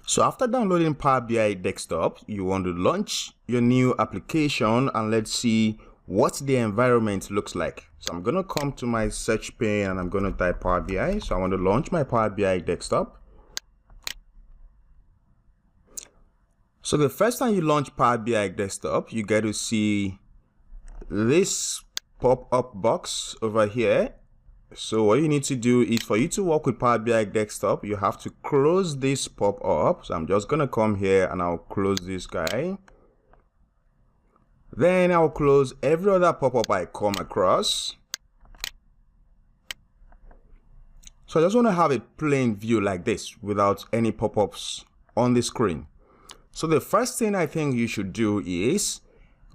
So after downloading Power BI Desktop, you want to launch your new application and let's see what the environment looks like. So I'm going to come to my search pane and I'm going to type Power BI. So I want to launch my Power BI Desktop. So the first time you launch Power BI Desktop, you get to see this pop-up box over here. So what you need to do is, for you to work with Power BI Desktop, you have to close this pop-up. So I'm just going to come here and I'll close this guy. Then I'll close every other pop-up I come across. So I just want to have a plain view like this without any pop-ups on the screen. So the first thing I think you should do is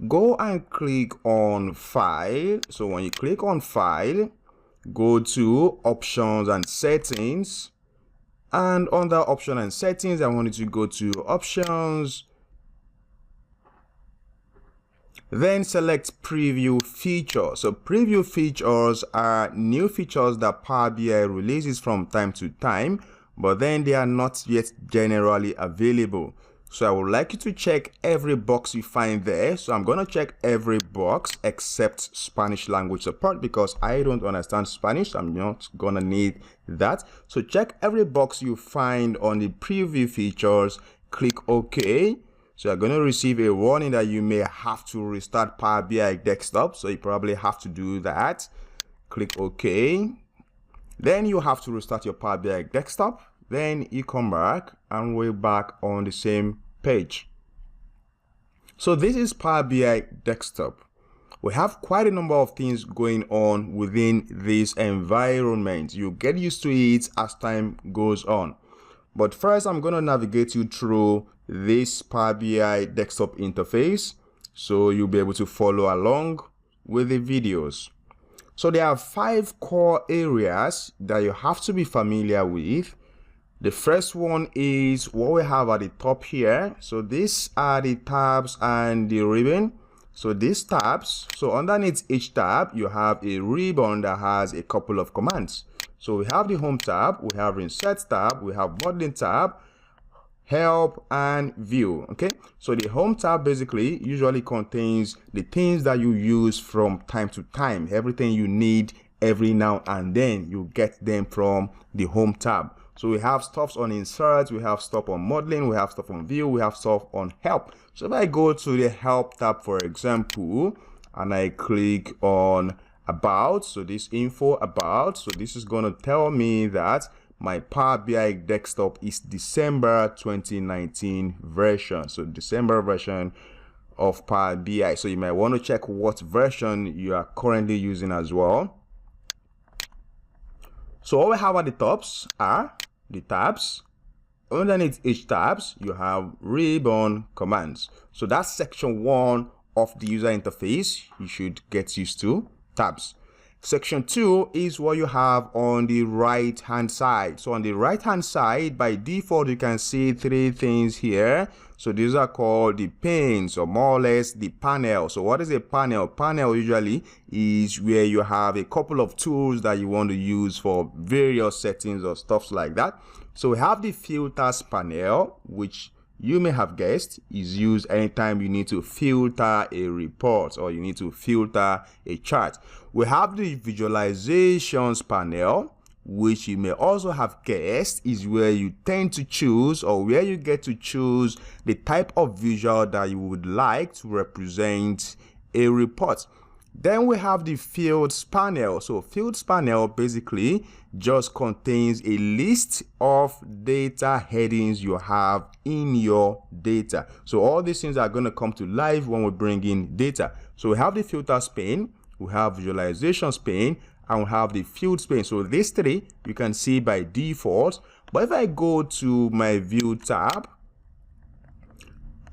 go and click on File. So when you click on File, go to Options and Settings, and under Options and Settings, I want you to go to Options, then select Preview Features. So Preview Features are new features that Power BI releases from time to time, but then they are not yet generally available. So I would like you to check every box you find there. So I'm going to check every box except Spanish language support because I don't understand Spanish. I'm not going to need that. So check every box you find on the preview features. Click OK. So you're going to receive a warning that you may have to restart Power BI Desktop. So you probably have to do that. Click OK. Then you have to restart your Power BI Desktop. Then you come back and we're back on the same page. So this is Power BI Desktop. We have quite a number of things going on within this environment. You get used to it as time goes on. But first, I'm going to navigate you through this Power BI Desktop interface so you'll be able to follow along with the videos. So there are 5 core areas that you have to be familiar with. The first one is what we have at the top here. So these are the tabs and the ribbon. So these tabs, so underneath each tab, you have a ribbon that has a couple of commands. So we have the Home tab, we have Insert tab, we have Modeling tab, Help, and View. Okay, so the Home tab basically usually contains the things that you use from time to time. Everything you need every now and then, you get them from the Home tab. So we have stuff on Insert, we have stuff on Modeling, we have stuff on View, we have stuff on Help. So if I go to the Help tab, for example, and I click on About, so this info about, so this is going to tell me that my Power BI Desktop is December 2019 version. So December version of Power BI. So you might want to check what version you are currently using as well. So what we have at the tops are the tabs. Underneath each tabs, you have ribbon commands. So that's section 1 of the user interface. You should get used to tabs. Section 2 is what you have on the right hand side. So on the right hand side, by default, you can see 3 things here. So these are called the panes, or more or less the panel. So what is a panel? Panel usually is where you have a couple of tools that you want to use for various settings or stuff like that. So we have the filters panel, which you may have guessed is used anytime you need to filter a report or you need to filter a chart. We have the visualizations panel, which you may also have guessed is where you tend to choose, or where you get to choose the type of visual that you would like to represent a report. Then we have the fields panel. So fields panel basically just contains a list of data headings you have in your data. So all these things are going to come to life when we bring in data. So we have the filters pane, we have visualizations pane, and we have the fields pane. So these 3 you can see by default. But if I go to my View tab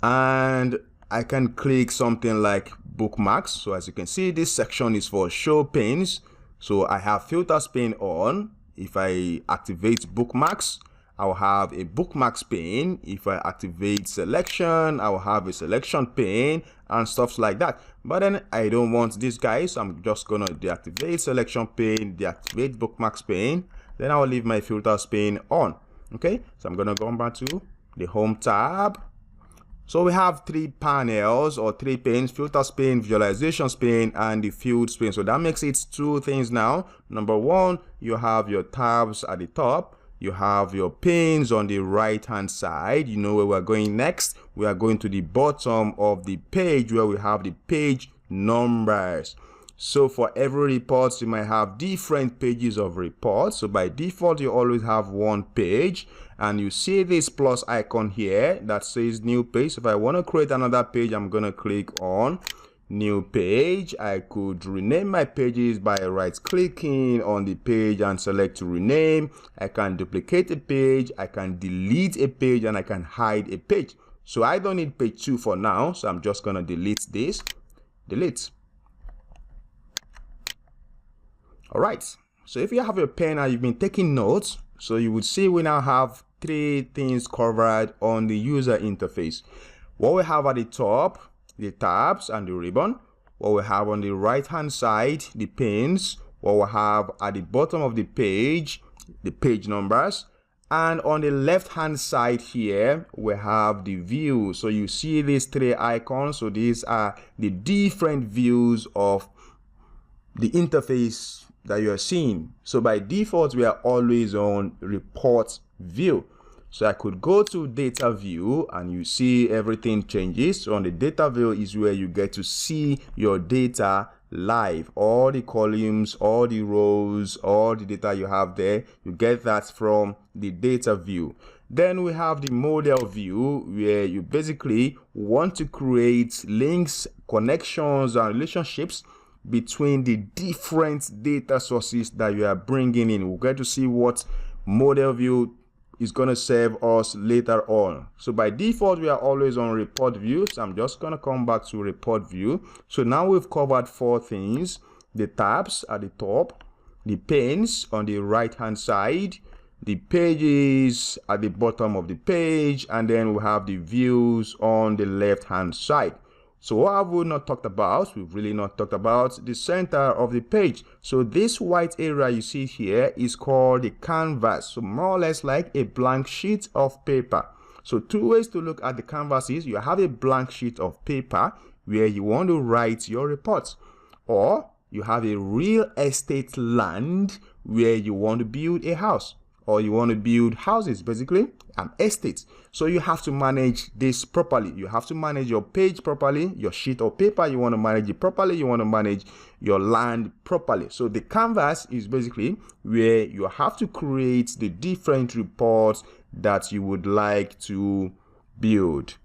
and I can click something like bookmarks. So as you can see, this section is for show panes. So I have filters pane on. If I activate bookmarks, I'll have a bookmarks pane. If I activate selection, I'll have a selection pane and stuff like that. But then I don't want this guy, so I'm just gonna deactivate selection pane, deactivate bookmarks pane. Then I'll leave my filters pane on. Okay, so I'm gonna go back to the home tab. So we have 3 panels or 3 panes: filters pane, visualizations pane, and the fields pane. So that makes it 2 things now. Number 1, you have your tabs at the top. You have your panes on the right hand side. You know where we're going next. We are going to the bottom of the page where we have the page numbers. So for every report, you might have different pages of reports. So by default, you always have 1 page, and you see this plus icon here that says new page. So if I want to create another page, I'm going to click on new page. I could rename my pages by right clicking on the page and select to rename. I can duplicate a page, I can delete a page, and I can hide a page. So I don't need page 2 for now, so I'm just going to delete this. Delete. All right, so if you have your pen and you've been taking notes, so you would see we now have 3 things covered on the user interface. What we have at the top, the tabs and the ribbon. What we have on the right hand side, the panes. What we have at the bottom of the page numbers. And on the left hand side here, we have the view. So you see these 3 icons. So these are the different views of the interface that you are seeing. So by default, we are always on report view. So I could go to data view and you see everything changes. So on the data view is where you get to see your data live, all the columns, all the rows, all the data you have there. You get that from the data view. Then we have the model view, where you basically want to create links, connections, and relationships between the different data sources that you are bringing in. We'll get to see what model view is going to serve us later on. So by default, we are always on report view. So I'm just going to come back to report view. So now we've covered 4 things: the tabs at the top, the panes on the right hand side, the pages at the bottom of the page, and then we have the views on the left hand side. So what have we not talked about? We've really not talked about the center of the page. So this white area you see here is called the canvas. So more or less like a blank sheet of paper. So 2 ways to look at the canvas is: you have a blank sheet of paper where you want to write your reports, or you have a real estate land where you want to build a house, or you want to build houses, basically an estate. So you have to manage this properly. You have to manage your page properly, your sheet of paper, you want to manage it properly, you want to manage your land properly. So the canvas is basically where you have to create the different reports that you would like to build.